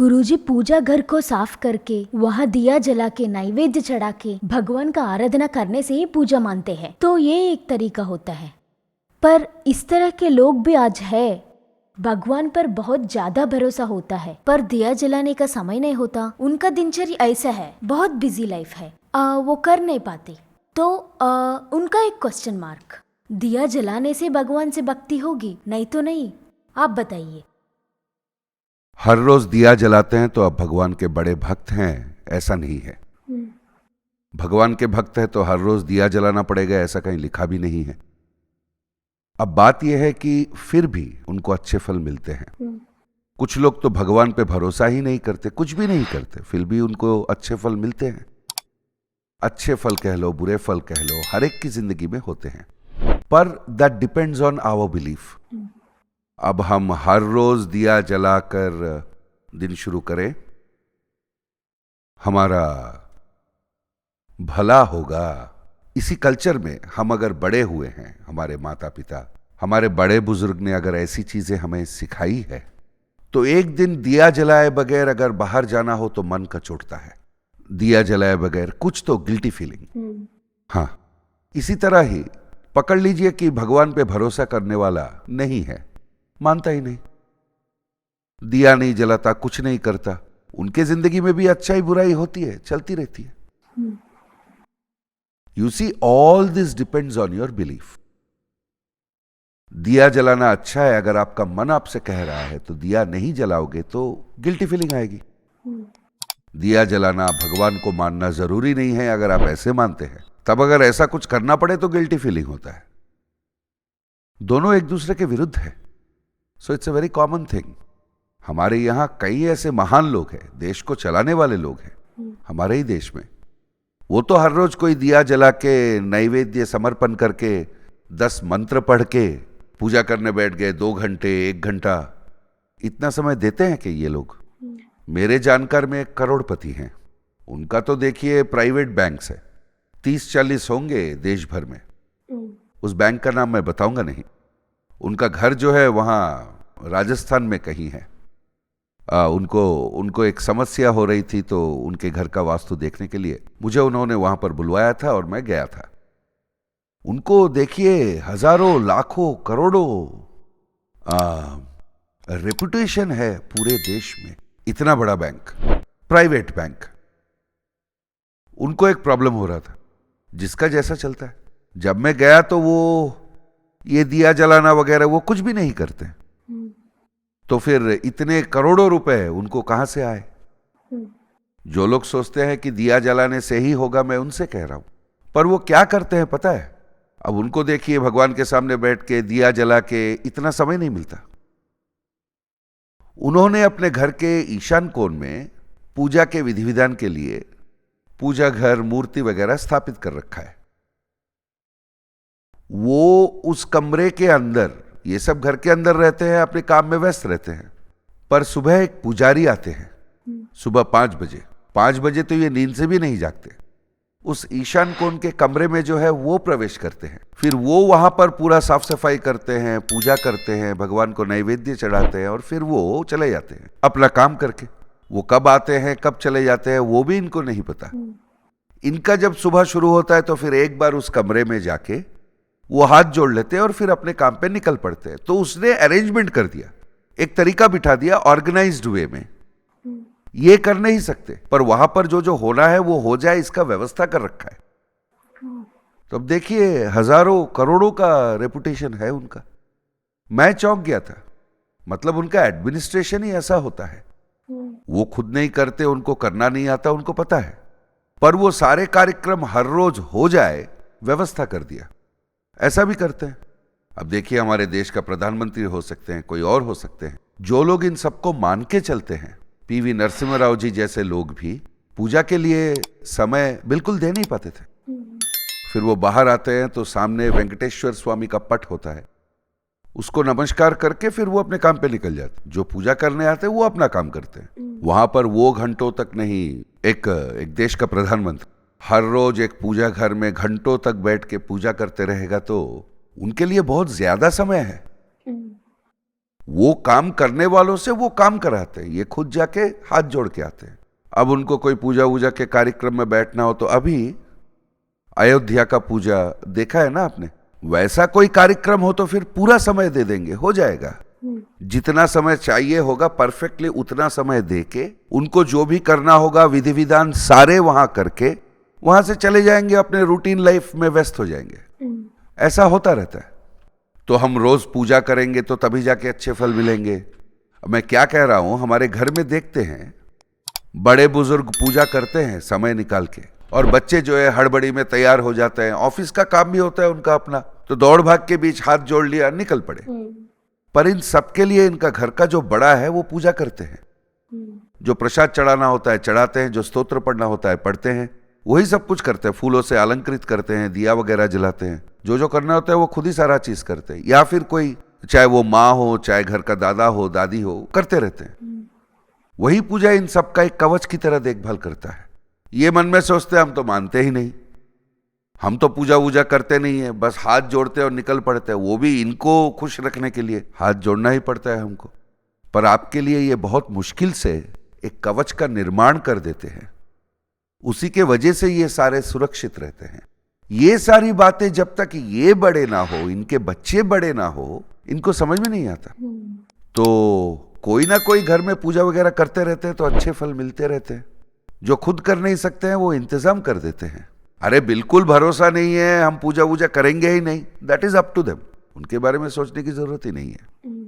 गुरुजी पूजा घर को साफ करके वहाँ दिया जला के नैवेद्य चढ़ा के भगवान का आराधना करने से ही पूजा मानते हैं। तो ये एक तरीका होता है। पर इस तरह के लोग भी आज है। भगवान पर बहुत ज्यादा भरोसा होता है पर दिया जलाने का समय नहीं होता। उनका दिनचर्या ऐसा है, बहुत बिजी लाइफ है, वो कर नहीं पाते। तो उनका एक क्वेश्चन मार्क, दिया जलाने से भगवान से भक्ति होगी? नहीं तो नहीं, आप बताइए। हर रोज दिया जलाते हैं तो अब भगवान के बड़े भक्त हैं, ऐसा नहीं है। भगवान के भक्त है तो हर रोज दिया जलाना पड़ेगा, ऐसा कहीं लिखा भी नहीं है। अब बात यह है कि फिर भी उनको अच्छे फल मिलते हैं। कुछ लोग तो भगवान पे भरोसा ही नहीं करते, कुछ भी नहीं करते, फिर भी उनको अच्छे फल मिलते हैं। अच्छे फल कह लो, बुरे फल कह लो, हर एक की जिंदगी में होते हैं, पर that depends on our belief. अब हम हर रोज दिया जलाकर दिन शुरू करें, हमारा भला होगा। इसी कल्चर में हम अगर बड़े हुए हैं, हमारे माता पिता, हमारे बड़े बुजुर्ग ने अगर ऐसी चीजें हमें सिखाई है, तो एक दिन दिया जलाए बगैर अगर बाहर जाना हो तो मन कचोटता है। दिया जलाए बगैर कुछ तो गिल्टी फीलिंग। हाँ, इसी तरह ही पकड़ लीजिए कि भगवान पे भरोसा करने वाला नहीं है, मानता ही नहीं, दिया नहीं जलाता, कुछ नहीं करता, उनके जिंदगी में भी अच्छाई बुराई होती है, चलती रहती है। You see, all this depends on your belief. दिया जलाना अच्छा है अगर आपका मन आपसे कह रहा है, तो दिया नहीं जलाओगे तो गिल्टी फीलिंग आएगी। दिया जलाना, भगवान को मानना जरूरी नहीं है। अगर आप ऐसे मानते हैं, तब अगर ऐसा कुछ करना पड़े तो गिल्टी फीलिंग होता है। दोनों एक दूसरे के विरुद्ध है। So it's a very common thing. हमारे यहां कई ऐसे महान लोग हैं, देश को चलाने वाले लोग हैं हमारे ही देश में। वो तो हर रोज कोई दिया जला के, नैवेद्य समर्पण करके, 10 मंत्र पढ़ के पूजा करने बैठ गए, 2 घंटे 1 घंटा, इतना समय देते हैं कि ये लोग? मेरे जानकार में एक करोड़पति हैं, उनका तो देखिए प्राइवेट बैंक्स है, 30-40 होंगे देश भर में। उस बैंक का नाम मैं बताऊंगा नहीं। उनका घर जो है वहां राजस्थान में कहीं है। उनको एक समस्या हो रही थी, तो उनके घर का वास्तु देखने के लिए मुझे उन्होंने वहां पर बुलवाया था और मैं गया था। उनको देखिए हजारों, लाखों, करोड़ों रेपुटेशन है पूरे देश में। इतना बड़ा बैंक, प्राइवेट बैंक। उनको एक प्रॉब्लम हो रहा था, जिसका जैसा चलता है। जब मैं गया तो वो ये दिया जलाना वगैरह वो कुछ भी नहीं करते। तो फिर इतने करोड़ों रुपए उनको कहां से आए? जो लोग सोचते हैं कि दिया जलाने से ही होगा, मैं उनसे कह रहा हूं, पर वो क्या करते हैं पता है? अब उनको देखिए भगवान के सामने बैठ के दिया जला के, इतना समय नहीं मिलता। उन्होंने अपने घर के ईशान कोण में पूजा के विधि विधान के लिए पूजा घर, मूर्ति वगैरह स्थापित कर रखा है। वो उस कमरे के अंदर, ये सब घर के अंदर रहते हैं, अपने काम में व्यस्त रहते हैं, पर सुबह एक पुजारी आते हैं, सुबह 5 बजे तो ये नींद से भी नहीं जागते। उस ईशान कोण के कमरे में जो है वो प्रवेश करते हैं, फिर वो वहां पर पूरा साफ सफाई करते हैं, पूजा करते हैं, भगवान को नैवेद्य चढ़ाते हैं और फिर वो चले जाते हैं अपना काम करके। वो कब आते हैं, कब चले जाते हैं, वो भी इनको नहीं पता। इनका जब सुबह शुरू होता है तो फिर एक बार उस कमरे में जाके वो हाथ जोड़ लेते हैं और फिर अपने काम पे निकल पड़ते हैं। तो उसने अरेंजमेंट कर दिया, एक तरीका बिठा दिया ऑर्गेनाइज्ड वे में। ये कर नहीं सकते, पर वहां पर जो जो होना है वो हो जाए, इसका व्यवस्था कर रखा है। तो अब देखिए हजारों करोड़ों का रेपुटेशन है उनका। मैं चौंक गया था। मतलब उनका एडमिनिस्ट्रेशन ही ऐसा होता है। वो खुद नहीं करते, उनको करना नहीं आता, उनको पता है, पर वो सारे कार्यक्रम हर रोज हो जाए, व्यवस्था कर दिया। ऐसा भी करते हैं। अब देखिए हमारे देश का प्रधानमंत्री हो सकते हैं, कोई और हो सकते हैं, जो लोग इन सबको मान के चलते हैं। पीवी नरसिम्हा राव जी जैसे लोग भी पूजा के लिए समय बिल्कुल दे नहीं पाते थे। फिर वो बाहर आते हैं तो सामने वेंकटेश्वर स्वामी का पट होता है, उसको नमस्कार करके फिर वो अपने काम पे निकल जाते। जो पूजा करने आते हैं वो अपना काम करते हैं। वहां पर वो घंटों तक नहीं। एक देश का प्रधानमंत्री हर रोज एक पूजा घर में घंटों तक बैठ के पूजा करते रहेगा तो उनके लिए बहुत ज्यादा समय है। वो काम करने वालों से वो काम कराते हैं, ये खुद जाके हाथ जोड़ के आते हैं। अब उनको कोई पूजा वूजा के कार्यक्रम में बैठना हो तो अभी अयोध्या का पूजा देखा है ना आपने, वैसा कोई कार्यक्रम हो तो फिर पूरा समय दे देंगे, हो जाएगा। जितना समय चाहिए होगा परफेक्टली उतना समय देके उनको जो भी करना होगा विधि विधान सारे वहां करके वहां से चले जाएंगे, अपने रूटीन लाइफ में व्यस्त हो जाएंगे। ऐसा होता रहता है। तो हम रोज पूजा करेंगे तो तभी जाके अच्छे फल मिलेंगे। अब मैं क्या कह रहा हूं, हमारे घर में देखते हैं बड़े बुजुर्ग पूजा करते हैं समय निकाल के, और बच्चे जो है हड़बड़ी में तैयार हो जाते हैं, ऑफिस का काम भी होता है उनका अपना, तो दौड़ भाग के बीच हाथ जोड़ लिया, निकल पड़े। पर इन सबके लिए इनका घर का जो बड़ा है वो पूजा करते हैं, जो प्रसाद चढ़ाना होता है चढ़ाते हैं, जो स्तोत्र पढ़ना होता है पढ़ते हैं, वही सब कुछ करते हैं, फूलों से अलंकृत करते हैं, दिया वगैरह जलाते हैं, जो जो करना होता है वो खुद ही सारा चीज करते हैं, या फिर कोई चाहे वो माँ हो चाहे घर का दादा हो दादी हो करते रहते हैं। वही पूजा इन सबका एक कवच की तरह देखभाल करता है। ये मन में सोचते हैं हम तो मानते ही नहीं, हम तो पूजा वूजा करते नहीं है, बस हाथ जोड़ते और निकल पड़ते हैं, वो भी इनको खुश रखने के लिए हाथ जोड़ना ही पड़ता है हमको। पर आपके लिए ये बहुत मुश्किल से एक कवच का निर्माण कर देते हैं, उसी के वजह से ये सारे सुरक्षित रहते हैं। ये सारी बातें जब तक ये बड़े ना हो, इनके बच्चे बड़े ना हो, इनको समझ में नहीं आता। तो कोई ना कोई घर में पूजा वगैरह करते रहते हैं तो अच्छे फल मिलते रहते हैं। जो खुद कर नहीं सकते हैं वो इंतजाम कर देते हैं। अरे बिल्कुल भरोसा नहीं है, हम पूजा वूजा करेंगे ही नहीं, that is up to them, उनके बारे में सोचने की जरूरत ही नहीं है।